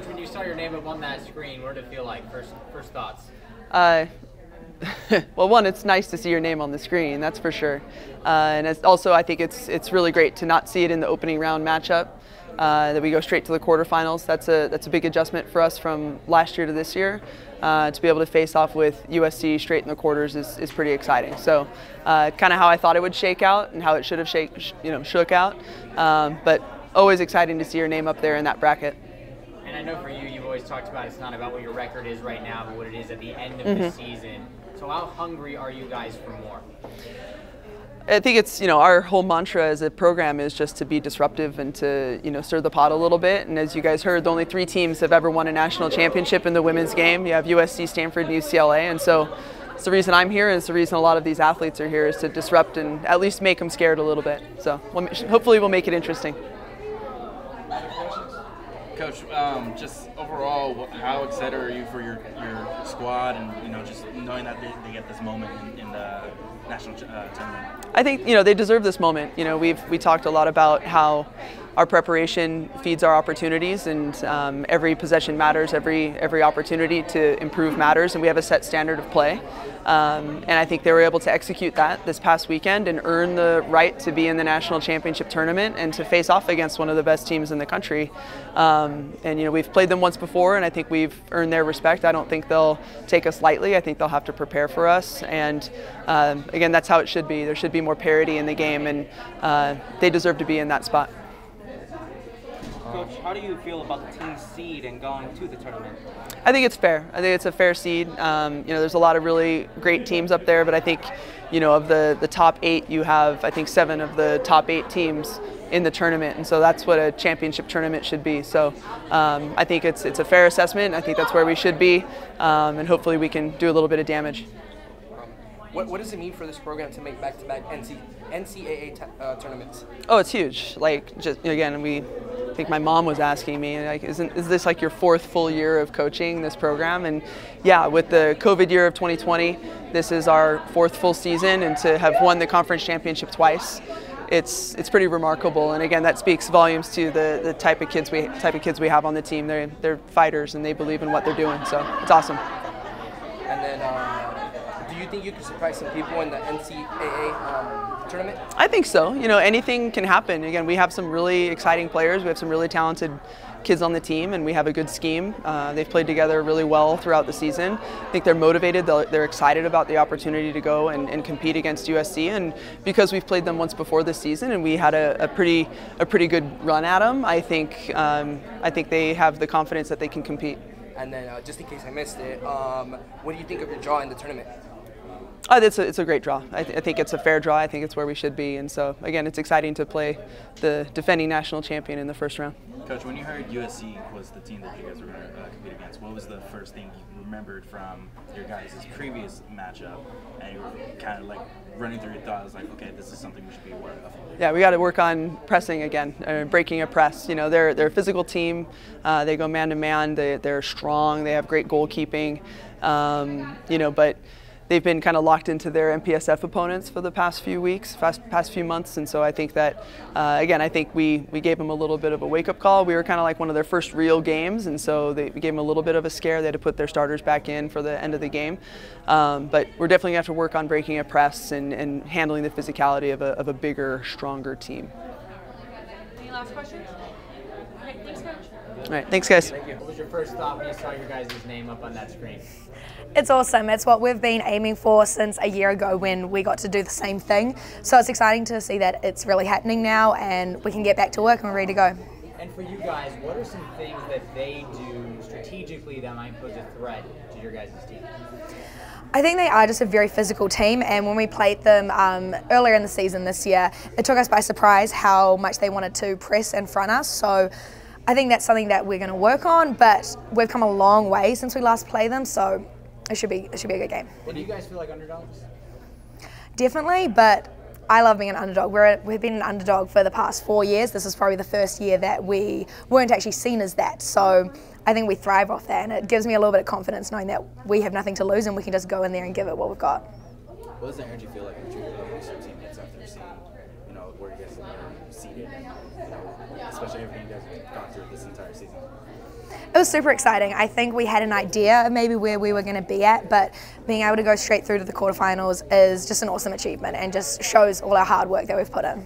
Coach, when you saw your name up on that screen, what did it feel like? First thoughts? Well, one, it's nice to see your name on the screen, that's for sure. And it's also, I think it's really great to not see it in the opening round matchup, that we go straight to the quarterfinals. That's a big adjustment for us from last year to this year. To be able to face off with USC straight in the quarters is pretty exciting. So kind of how I thought it would shake out and how it should have shook out. But always exciting to see your name up there in that bracket. And I know for you, you've always talked about it's not about what your record is right now, but what it is at the end of the season. So how hungry are you guys for more? I think it's, our whole mantra as a program is just to be disruptive and to, stir the pot a little bit. And as you guys heard, only 3 teams have ever won a national championship in the women's game. You have USC, Stanford, and UCLA. And so it's the reason I'm here, and it's the reason a lot of these athletes are here, is to disrupt and at least make them scared a little bit. So hopefully we'll make it interesting. Coach, just overall, how excited are you for your squad and just knowing that they get this moment in the national tournament? I think they deserve this moment. We talked a lot about how our preparation feeds our opportunities, and every possession matters, every opportunity to improve matters, and we have a set standard of play. And I think they were able to execute that this past weekend and earn the right to be in the national championship tournament and to face off against one of the best teams in the country. And we've played them once before, and I think we've earned their respect. I don't think they'll take us lightly. I think they'll have to prepare for us. And again, that's how it should be. There should be more parity in the game, and they deserve to be in that spot. Coach, how do you feel about the team's seed and going to the tournament? I think it's fair. I think it's a fair seed. There's a lot of really great teams up there, but I think, of the top 8, you have, I think, 7 of the top 8 teams in the tournament, and so that's what a championship tournament should be. So I think it's a fair assessment. I think that's where we should be, and hopefully we can do a little bit of damage. What does it mean for this program to make back-to-back NCAA tournaments? Oh, it's huge. I think my mom was asking me, is this like your 4th full year of coaching this program? And yeah, with the COVID year of 2020, this is our 4th full season, and to have won the conference championship twice, it's pretty remarkable. And again, that speaks volumes to the type of kids we have on the team. They're fighters, and they believe in what they're doing. So it's awesome. And then, do you think you could surprise some people in the NCAA tournament? I think so. Anything can happen. Again, we have some really exciting players. We have some really talented kids on the team, and we have a good scheme. They've played together really well throughout the season. I think they're motivated. They're excited about the opportunity to go and compete against USC. And because we've played them once before this season, and we had a pretty good run at them, I think they have the confidence that they can compete. And then, just in case I missed it, what do you think of your draw in the tournament? It's a great draw. I think it's a fair draw. I think it's where we should be. And so, again, it's exciting to play the defending national champion in the first round. Coach, when you heard USC was the team that you guys were going to compete against, what was the first thing you remembered from your guys' previous matchup? And you were kind of like running through your thoughts, like, okay, this is something we should be aware of. Yeah, we got to work on pressing again, breaking a press. They're a physical team. They go man to man. They're strong. They have great goalkeeping. But they've been kind of locked into their MPSF opponents for the past few weeks, past few months, and so I think that, again, I think we gave them a little bit of a wake-up call. We were kind of like one of their first real games, and so we gave them a little bit of a scare. They had to put their starters back in for the end of the game. But we're definitely going to have to work on breaking a press and handling the physicality of a bigger, stronger team. Any last questions? Okay, thanks, Coach. All right, thanks, guys. Thank you. What was your first thought when you saw your guys' name up on that screen? It's awesome. It's what we've been aiming for since a year ago when we got to do the same thing. So it's exciting to see that it's really happening now and we can get back to work and we're ready to go. And for you guys, what are some things that they do strategically that might pose a threat to your guys' team? I think they are just a very physical team, and when we played them earlier in the season this year, it took us by surprise how much they wanted to press and front us. So I think that's something that we're going to work on, but we've come a long way since we last played them, so it should be a good game. Well, do you guys feel like underdogs? Definitely, but I love being an underdog. We've been an underdog for the past 4 years. This is probably the first year that we weren't actually seen as that. So I think we thrive off that, and it gives me a little bit of confidence knowing that we have nothing to lose and we can just go in there and give it what we've got. What does the energy feel like with your teammates after seeing, where you guys are seated and, especially everything you guys have gone through this entire season? It was super exciting. I think we had an idea of maybe where we were going to be at, but being able to go straight through to the quarterfinals is just an awesome achievement and just shows all our hard work that we've put in.